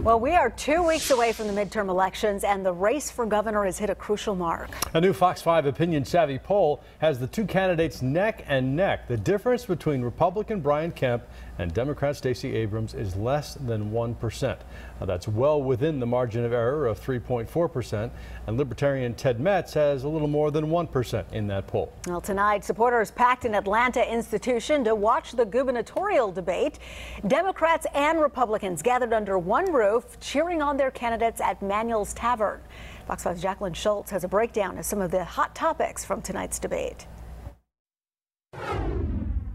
Well, we are 2 weeks away from the midterm elections, and the race for governor has hit a crucial mark. A new Fox 5 Opinion Savvy poll has the two candidates neck and neck. The difference between Republican Brian Kemp and Democrat Stacey Abrams is less than 1%. Now, that's well within the margin of error of 3.4%, and Libertarian Ted Metz has a little more than 1% in that poll. Well, tonight, supporters packed an Atlanta institution to watch the gubernatorial debate. Democrats and Republicans gathered under one roof, cheering on their candidates at Manuel's Tavern. Fox 5's Jacqueline Schultz has a breakdown of some of the hot topics from tonight's debate.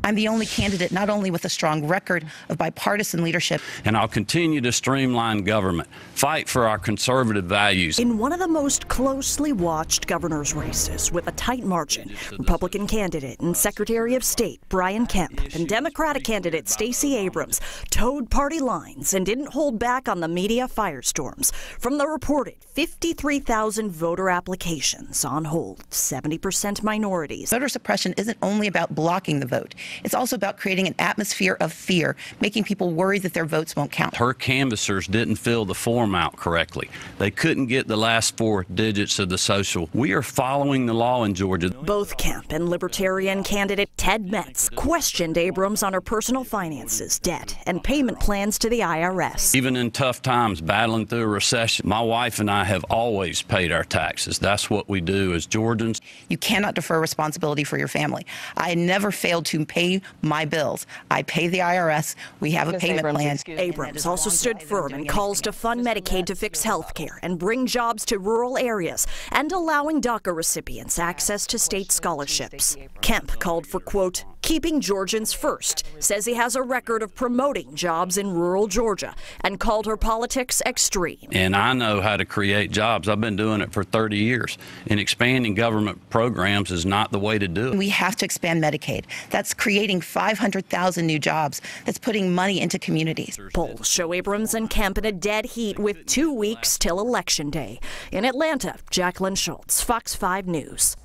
I'm the only candidate not only with a strong record of bipartisan leadership. And I'll continue to streamline government, fight for our conservative values. In one of the most closely watched governor's races with a tight margin, Republican candidate and Secretary of State Brian Kemp and Democratic candidate Stacey Abrams towed party lines and didn't hold back on the media firestorms. From the reported 53,000 voter applications on hold, 70% minorities. Voter suppression isn't only about blocking the vote. It's also about creating an atmosphere of fear, making people worry that their votes won't count. Her canvassers didn't fill the form out correctly. They couldn't get the last 4 digits of the social. We are following the law in Georgia. Both Kemp and Libertarian candidate Ted Metz questioned Abrams on her personal finances, debt, and payment plans to the IRS. Even in tough times, battling through a recession, my wife and I have always paid our taxes. That's what we do as Georgians. You cannot defer responsibility for your family. I never failed to pay my bills. I pay the IRS. We have a payment plan. Abrams also stood firm in calls to fund Medicaid to fix health care and bring jobs to rural areas and allowing DACA recipients access to state scholarships. Kemp called for, quote, keeping Georgians first, says he has a record of promoting jobs in rural Georgia, and called her politics extreme. And I know how to create jobs. I've been doing it for 30 years. And expanding government programs is not the way to do it. We have to expand Medicaid. That's creating 500,000 new jobs. That's putting money into communities. Polls show Abrams and Kemp in a dead heat with 2 weeks till Election Day. In Atlanta, Jacqueline Schultz, Fox 5 News.